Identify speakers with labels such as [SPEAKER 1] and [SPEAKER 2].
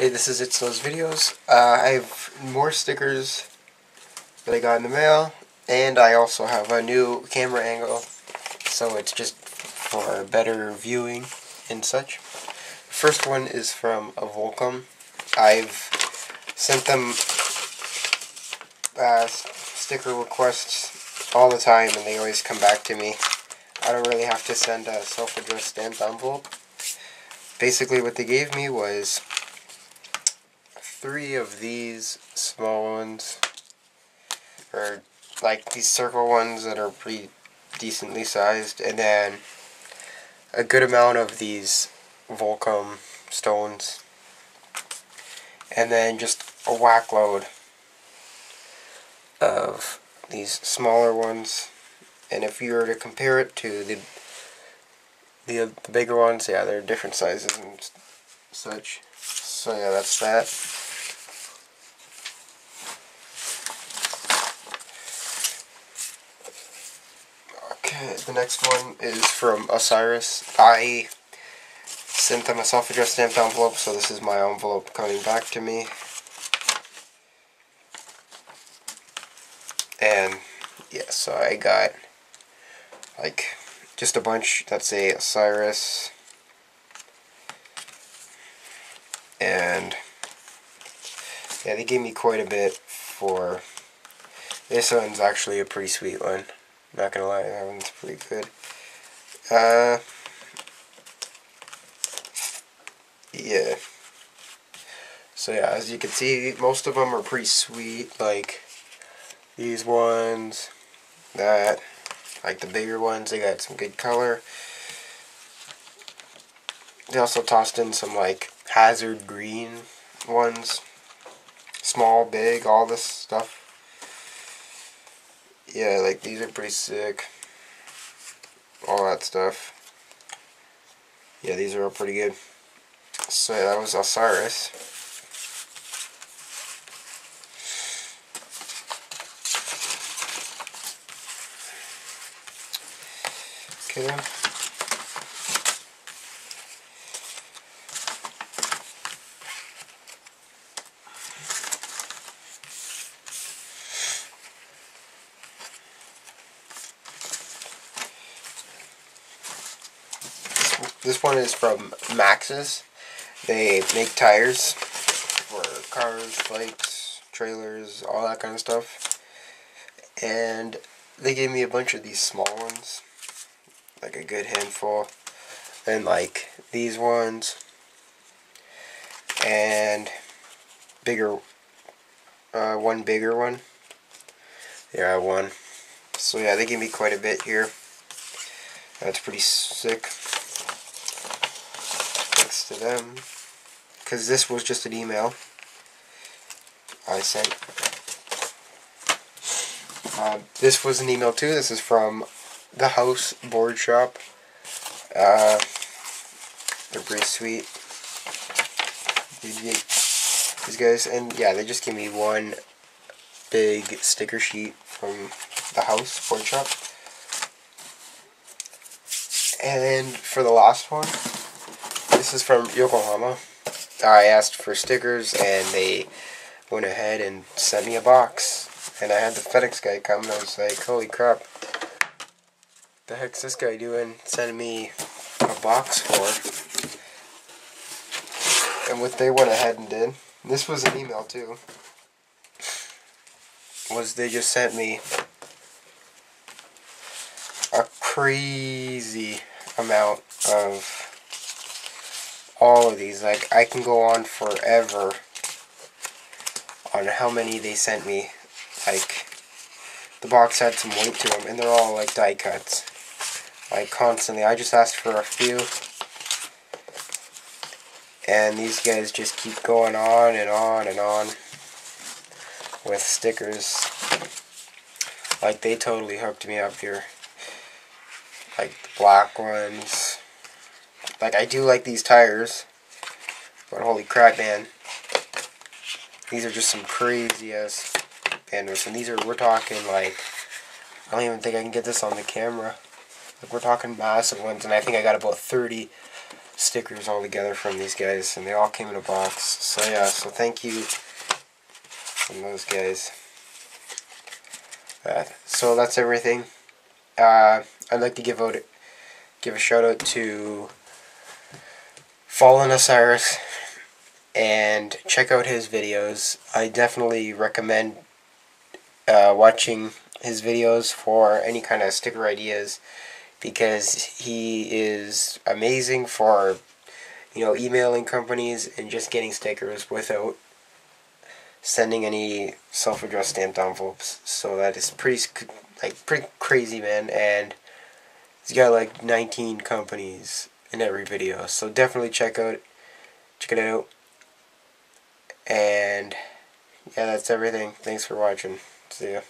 [SPEAKER 1] Hey, this is It's Those Videos. I have more stickers that I got in the mail, and I also have a new camera angle, so it's just for better viewing and such. First one is from a Volcom. I've sent them sticker requests all the time, and they always come back to me. I don't really have to send a self-addressed stamped envelope. Basically what they gave me was 3 of these small ones, or like these circle ones that are pretty decently sized, and then a good amount of these Volcom stones, and then just a whack load of these smaller ones. And if you were to compare it to the bigger ones, yeah, they're different sizes and such. So yeah, that's that. Okay, the next one is from Osiris. I sent them a self-addressed stamped envelope, so this is my envelope coming back to me. And yeah, so I got like just a bunch that say Osiris, and yeah, they gave me quite a bit for this. One's actually a pretty sweet one, not gonna lie, that one's pretty good. Yeah, so yeah, as you can see, most of them are pretty sweet, like these ones, like the bigger ones, they got some good color. They also tossed in some like hazard green ones, small, big, all this stuff. Yeah, like these are pretty sick, all that stuff. Yeah, these are all pretty good. So yeah, that was Osiris. Okay then. This one is from Maxxis. They make tires for cars, bikes, trailers, all that kind of stuff. And they gave me a bunch of these small ones, like a good handful. And like these ones, and bigger, one bigger one. Yeah, one. So yeah, they gave me quite a bit here. That's pretty sick. Thanks to them, because this was just an email I sent. This was an email too. This is from the House Board Shop. They're pretty sweet, these guys. And yeah, they just gave me one big sticker sheet from the House Board Shop. And for the last one, this is from Yokohama. I asked for stickers, and they went ahead and sent me a box. And I had the FedEx guy come, and I was like, holy crap, the heck's this guy doing sending me a box for? And what they went ahead and did, this was an email too, was they just sent me a crazy amount of all of these. Like, I can go on forever on how many they sent me. Like, the box had some weight to them, and they're all like die cuts, like constantly. I just asked for a few, and these guys just keep going on and on and on with stickers. Like, they totally hooked me up here. Like the black ones. Like, I do like these tires, but holy crap, man, these are just some crazy ass banners. And these are, we're talking like, I don't even think I can get this on the camera. Like, we're talking massive ones, and I think I got about 30 stickers all together from these guys, and they all came in a box. So yeah, so thank you from those guys. So that's everything. I'd like to give a shout out to Fallen Osiris and check out his videos. I definitely recommend watching his videos for any kind of sticker ideas, because he is amazing for, you know, emailing companies and just getting stickers without sending any self-addressed stamped envelopes. So that is pretty crazy, man. And he's got like 19 companies in every video, so definitely check it out. And yeah, that's everything. Thanks for watching. See ya.